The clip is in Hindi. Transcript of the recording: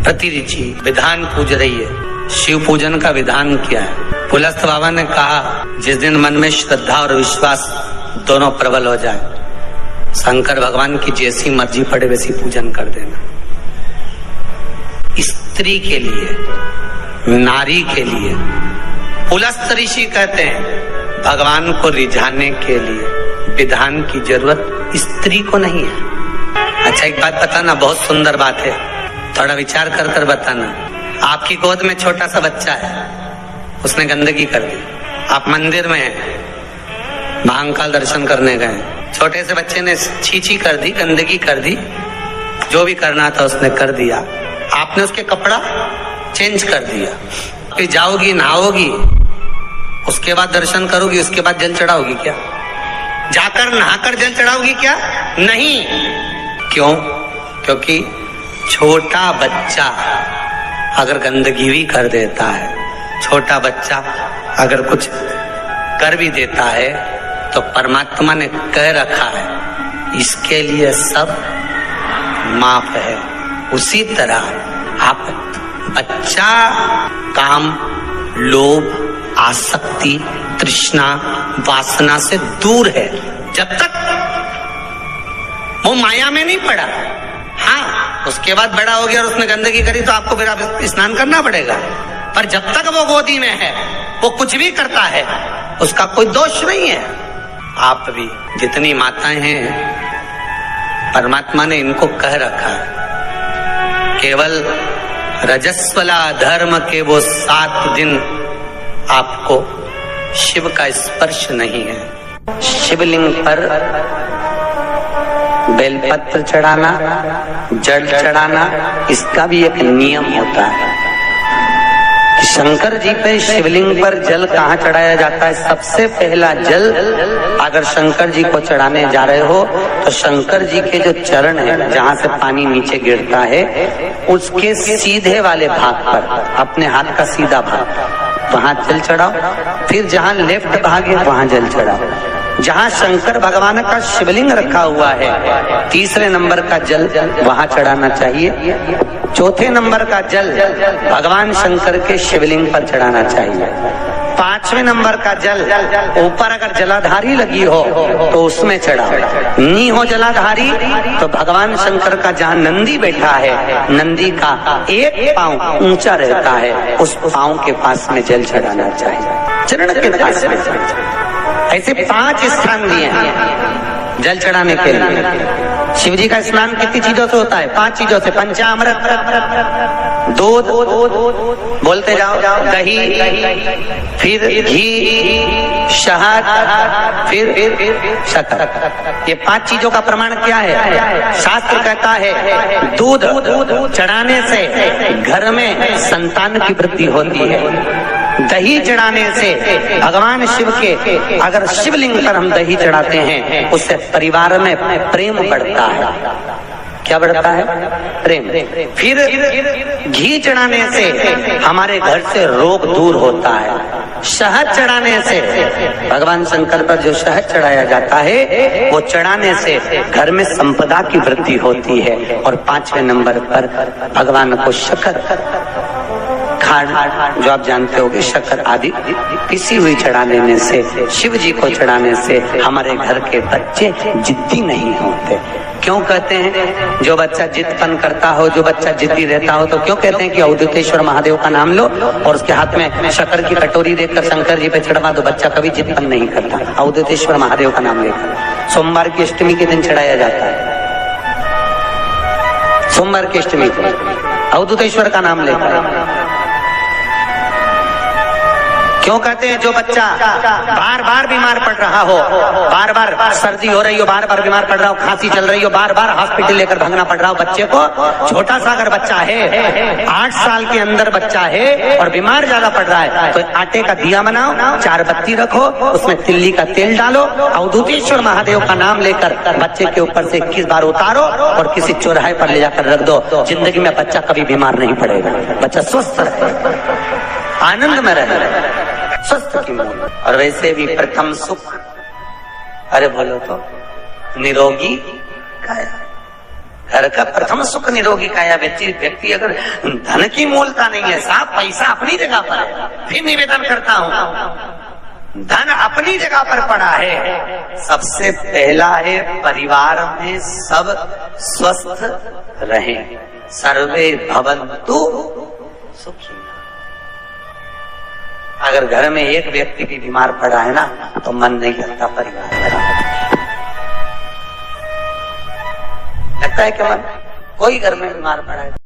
प्रतिरुचि विधान पूज रही है। शिव पूजन का विधान क्या है? पुलस्त बाबा ने कहा, जिस दिन मन में श्रद्धा और विश्वास दोनों प्रबल हो जाए, शंकर भगवान की जैसी मर्जी पड़े वैसी पूजन कर देना। स्त्री के लिए, नारी के लिए, पुलस्त ऋषि कहते हैं भगवान को रिझाने के लिए विधान की जरूरत स्त्री को नहीं है। अच्छा एक बात बताना, बहुत सुंदर बात है, थोड़ा विचार कर कर बताना। आपकी गोद में छोटा सा बच्चा है, उसने गंदगी कर दी, आप मंदिर में हैं, महाकाल दर्शन करने गए, छोटे से बच्चे ने छीछी कर दी, गंदगी कर दी, जो भी करना था उसने कर दिया, आपने उसके कपड़ा चेंज कर दिया, फिर जाओगी नहाओगी, उसके बाद दर्शन करोगी, उसके बाद जल चढ़ाओगी क्या? जाकर नहाकर जल चढ़ाओगी क्या? नहीं। क्यों? क्योंकि छोटा बच्चा अगर गंदगी भी कर देता है, छोटा बच्चा अगर कुछ कर भी देता है, तो परमात्मा ने कह रखा है इसके लिए सब माफ है। उसी तरह आप बच्चा काम, लोभ, आसक्ति, तृष्णा, वासना से दूर है, जब तक वो माया में नहीं पड़ा। हाँ, उसके बाद बड़ा हो गया और उसने गंदगी करी तो आपको फिर आप स्नान करना पड़ेगा, पर जब तक वो गोदी में है, वो कुछ भी करता है, उसका कोई दोष नहीं है। आप भी जितनी माताएं हैं, परमात्मा ने इनको कह रखा है, केवल रजस्वला धर्म के वो 7 दिन आपको शिव का स्पर्श नहीं है। शिवलिंग पर बेलपत्र चढ़ाना, जल चढ़ाना, इसका भी एक नियम होता है। शंकर जी पे शिवलिंग पर जल कहाँ चढ़ाया जाता है? सबसे पहला जल अगर शंकर जी को चढ़ाने जा रहे हो तो शंकर जी के जो चरण है, जहाँ से पानी नीचे गिरता है, उसके सीधे वाले भाग पर, अपने हाथ का सीधा भाग, वहां जल चढ़ाओ। फिर जहाँ लेफ्ट भाग है वहां जल चढ़ाओ। जहाँ शंकर भगवान का शिवलिंग रखा हुआ है, तीसरे नंबर का जल वहां चढ़ाना चाहिए। चौथे नंबर का जल भगवान शंकर के शिवलिंग पर चढ़ाना चाहिए। 5वें नंबर का जल ऊपर अगर जलाधारी लगी हो तो उसमें चढ़ाओ, नहीं हो जलाधारी तो भगवान शंकर का जहाँ नंदी बैठा है, नंदी का एक पांव ऊंचा रहता है, उस पांव के पास में जल चढ़ाना चाहिए, चरण के पास में। ऐसे 5 स्थान दिए हैं जल चढ़ाने के लिए। शिव जी का स्नान कितनी चीजों से होता है? 5 चीजों से, पंचामृत, दूध, बोलते जाओ, दही, फिर घी, शहद, फिर शक्कर। ये 5 चीजों का प्रमाण क्या है? शास्त्र कहता है दूध चढ़ाने से घर में संतान की वृद्धि होती है। दही चढ़ाने से भगवान शिव के, अगर शिवलिंग पर हम दही चढ़ाते हैं, उससे परिवार में प्रेम बढ़ता है। क्या बढ़ता है? प्रेम। फिर घी चढ़ाने से हमारे घर से रोग दूर होता है। शहद चढ़ाने से, भगवान शंकर पर जो शहद चढ़ाया जाता है, वो चढ़ाने से घर में संपदा की वृद्धि होती है। और 5वें नंबर पर भगवान को शक्कर, जो आप जानते होंगे, शक्कर आदि पिसी हुई चढ़ा देने से, शिव जी को चढ़ाने से हमारे घर के बच्चे जिद्दी नहीं होते। क्यों कहते हैं? जो बच्चा जिद्दपन करता हो, जो बच्चा जिद्दी रहता हो, तो क्यों कहते हैं कि अवधूतेश्वर महादेव का नाम लो और उसके हाथ में शक्कर की कटोरी देकर शंकर जी पे चढ़वा दो, बच्चा कभी जिद्दपन नहीं करता। अवधूतेश्वर महादेव का नाम लेकर सोमवार की अष्टमी के दिन चढ़ाया जाता है। सोमवार की अष्टमी को अवधूतेश्वर का नाम लेकर क्यों कहते हैं? जो बच्चा बार बार बीमार पड़ रहा हो, बार बार सर्दी हो रही हो, बार बार बीमार पड़ रहा हो, खांसी चल रही हो, बार बार हॉस्पिटल लेकर भागना पड़ रहा हो बच्चे को, छोटा सा अगर बच्चा है, 8 साल के अंदर बच्चा है और बीमार ज्यादा पड़ रहा है, तो आटे का दिया बनाओ, 4 बत्ती रखो, उसमें तिल्ली का तेल डालो, अवधूतेश्वर महादेव का नाम लेकर बच्चे के ऊपर से 21 बार उतारो और किसी चौराहे पर ले जाकर रख दो। जिंदगी में बच्चा कभी बीमार नहीं पड़ेगा, बच्चा स्वस्थ रहे, आनंद में रहे, स्वस्थ की मूल। और वैसे भी प्रथम सुख, अरे बोलो तो, निरोगी काया। घर का प्रथम सुख निरोगी काया। व्यक्ति अगर धन की मूलता नहीं है, साहब पैसा अपनी जगह पर है, फिर निवेदन करता हूं, धन अपनी जगह पर पड़ा है। सबसे पहला है परिवार में सब स्वस्थ रहें, सर्वे भवन्तु सुखी। अगर घर में एक व्यक्ति भी बीमार पड़ा है ना, तो मन नहीं करता परिवार लगता है कि मन कोई घर में बीमार पड़ा है